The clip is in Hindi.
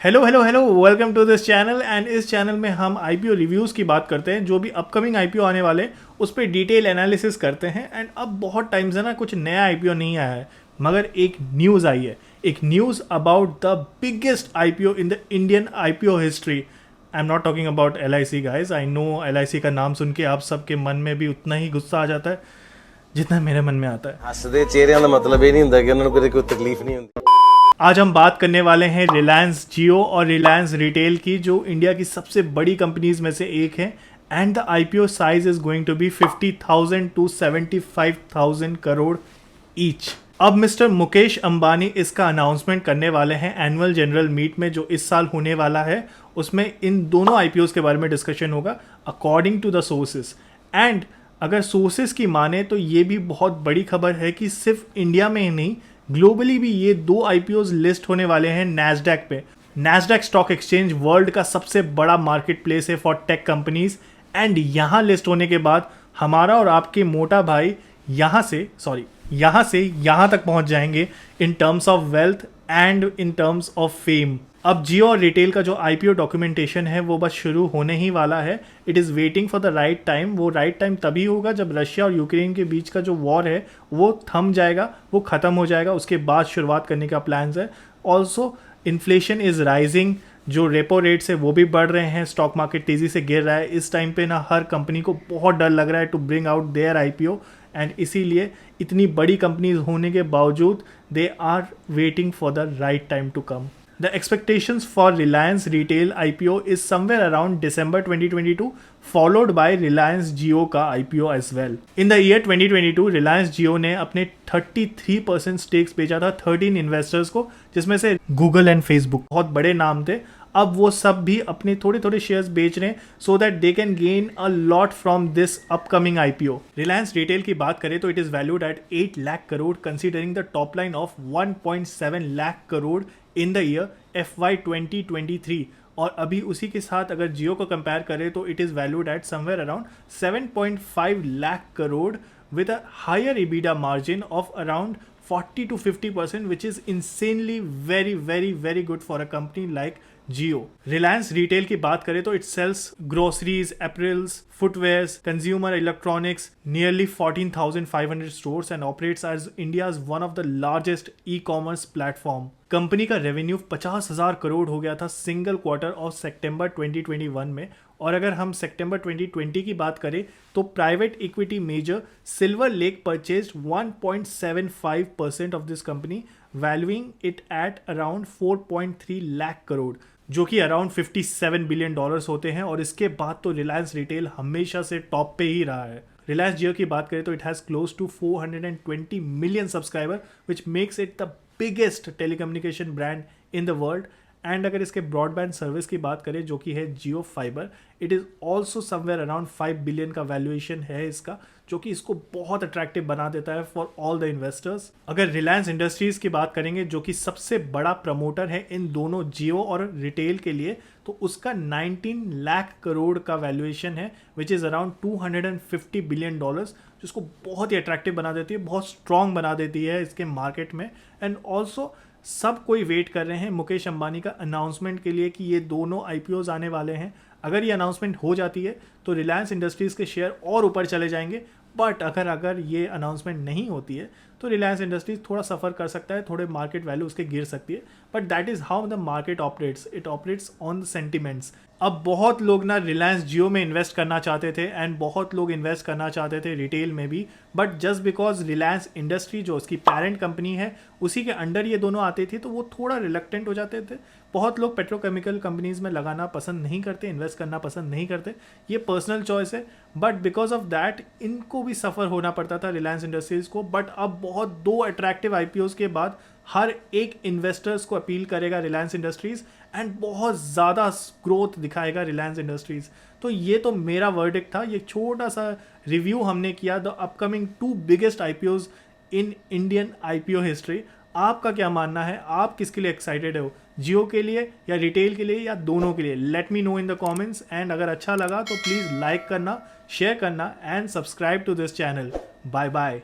Hello hello hello, welcome to this channel. And इस चैनल में हम आईपीओ रिव्यूज़ की बात करते हैं, जो भी अपकमिंग आईपीओ आने वाले हैं उस पर डिटेल एनालिसिस करते हैं। एंड अब बहुत टाइम से ना कुछ नया आईपीओ नहीं आया है, मगर एक न्यूज़ आई है, एक news about the biggest IPO in the Indian IPO history. I am not talking about LIC guys. I know LIC का नाम सुन के आप सबके मन में भी उतना ही गुस्सा आ जाता है जितना मेरे मन में आता है। हसदे चेहरिਆਂ ਦਾ मतलब ये नहीं ਹੁੰਦਾ कि ਉਹਨਾਂ ਨੂੰ कोई तकलीफ नहीं होती। आज हम बात करने वाले हैं रिलायंस जियो और रिलायंस रिटेल की, जो इंडिया की सबसे बड़ी कंपनीज में से एक है। And the IPO size is going to be 50,000 to 75,000 crore each. अब मिस्टर मुकेश अंबानी इसका अनाउंसमेंट करने वाले हैं एनुअल जनरल मीट में, जो इस साल होने वाला है। उसमें इन दोनों आईपीओस के बारे में डिस्कशन होगा according to the sources. And अगर सोर्सेस की माने तो ये भी बहुत बड़ी खबर है कि सिर्फ इंडिया में ही नहीं, ग्लोबली भी ये दो आईपीओज लिस्ट होने वाले हैं नैस्डैक पे। नैस्डैक स्टॉक एक्सचेंज वर्ल्ड का सबसे बड़ा मार्केट प्लेस है फॉर टेक कंपनीज। एंड यहाँ लिस्ट होने के बाद हमारा और आपके मोटा भाई यहाँ से यहाँ तक पहुँच जाएंगे in terms of wealth and in terms of fame. अब जियो और रिटेल का जो आईपीओ डॉक्यूमेंटेशन है वो बस शुरू होने ही वाला है। It is waiting for the right time. वो राइट टाइम तभी होगा जब रशिया और यूक्रेन के बीच का जो वॉर है वो थम जाएगा, वो ख़त्म हो जाएगा, उसके बाद शुरुआत करने का प्लान्स है। ऑल्सो इन्फ्लेशन इज़ राइजिंग, जो रेपो रेट्स है वो भी बढ़ रहे हैं, स्टॉक मार्केट तेज़ी से गिर रहा है। इस टाइम पे ना हर कंपनी को बहुत डर लग रहा है to bring out their IPO. And इसीलिए इतनी बड़ी कंपनीज होने के बावजूद they are waiting for the right time to come. The expectations for Reliance Retail IPO is somewhere around December 2022, followed by Reliance Jio का IPO as well. In the year 2022, Reliance Jio ने अपने 33% stakes बेचा था 13 इन्वेस्टर्स को, जिसमें से गूगल एंड फेसबुक बहुत बड़े नाम थे। अब वो सब भी अपने थोड़े थोड़े शेयर्स बेच रहे हैं so that they can gain a lot from this upcoming IPO. Reliance retail की बात करें तो it is valued at 8 lakh crore, considering the top line of 1.7 lakh crore in the year FY 2023। और अभी उसी के साथ अगर जियो को कंपेयर करें तो it is valued at somewhere around 7.5 lakh crore with a higher EBITDA margin of around 40 to 50%, which is insanely very good for a company like Jio. Reliance Retail की बात करें तो it sells groceries, apparels, footwears, consumer electronics, nearly 14,500 stores and operates as India's one of the largest e-commerce platform. Company का रेवेन्यू 50,000 करोड़ हो गया था सिंगल क्वार्टर ऑफ सितंबर 2021 में। और अगर हम सितंबर 2020 की बात करें तो private equity major Silver Lake purchased 1.75% of this company, valuing it at around 4.3 lakh crore, जो कि अराउंड $57 बिलियन होते हैं। और इसके बाद तो रिलायंस रिटेल हमेशा से टॉप पे ही रहा है। रिलायंस जियो की बात करें तो it has close to 420 million subscriber, which makes it the biggest telecommunication brand in the world. And अगर इसके ब्रॉडबैंड सर्विस की बात करें जो कि है Jio fibre, it is also somewhere around 5 billion का वैल्यूएशन है इसका, जो कि इसको बहुत अट्रैक्टिव बना देता है फॉर ऑल द इन्वेस्टर्स। अगर रिलायंस इंडस्ट्रीज की बात करेंगे जो कि सबसे बड़ा प्रमोटर है इन दोनों जियो और रिटेल के लिए, तो उसका 19 लाख करोड़ का वैल्यूएशन है, विच इज़ अराउंड $250 बिलियन, जिसको बहुत ही अट्रैक्टिव बना देती है, बहुत स्ट्रॉन्ग बना देती है इसके मार्केट में। एंड ऑल्सो सब कोई वेट कर रहे हैं मुकेश अंबानी का अनाउंसमेंट के लिए कि ये दोनों आईपीओज आने वाले हैं। अगर ये अनाउंसमेंट हो जाती है तो रिलायंस इंडस्ट्रीज़ के शेयर और ऊपर चले जाएंगे। बट अगर ये अनाउंसमेंट नहीं होती है तो रिलायंस इंडस्ट्रीज थोड़ा सफ़र कर सकता है, थोड़े मार्केट वैल्यू उसके गिर सकती है। But that is how the market operates, it operates on the sentiments. अब बहुत लोग ना रिलायंस जियो में इन्वेस्ट करना चाहते थे एंड बहुत लोग इन्वेस्ट करना चाहते थे रिटेल में भी, but just because Reliance industry जो उसकी पेरेंट कंपनी है उसी के अंडर ये दोनों आते थे, तो वो थोड़ा रिलक्टेंट हो जाते थे। बहुत लोग पेट्रोकेमिकल कंपनीज में लगाना पसंद नहीं करते, इन्वेस्ट करना पसंद नहीं करते, ये पर्सनल चॉइस है। बट बिकॉज ऑफ दैट इनको भी सफ़र होना पड़ता था रिलायंस इंडस्ट्रीज़ को। बट अब बहुत दो अट्रैक्टिव आईपीओज के बाद हर एक इन्वेस्टर्स को अपील करेगा रिलायंस इंडस्ट्रीज़ एंड बहुत ज़्यादा ग्रोथ दिखाएगा रिलायंस इंडस्ट्रीज़। तो ये तो मेरा वर्डिक्ट था, ये छोटा सा रिव्यू हमने किया the upcoming 2 biggest IPOs in Indian IPO history. आपका क्या मानना है? आप किसके लिए एक्साइटेड हो, जियो के लिए या रिटेल के लिए या दोनों के लिए? Let me know in the comments. And अगर अच्छा लगा तो प्लीज़ लाइक करना, शेयर करना and subscribe to this channel. Bye bye.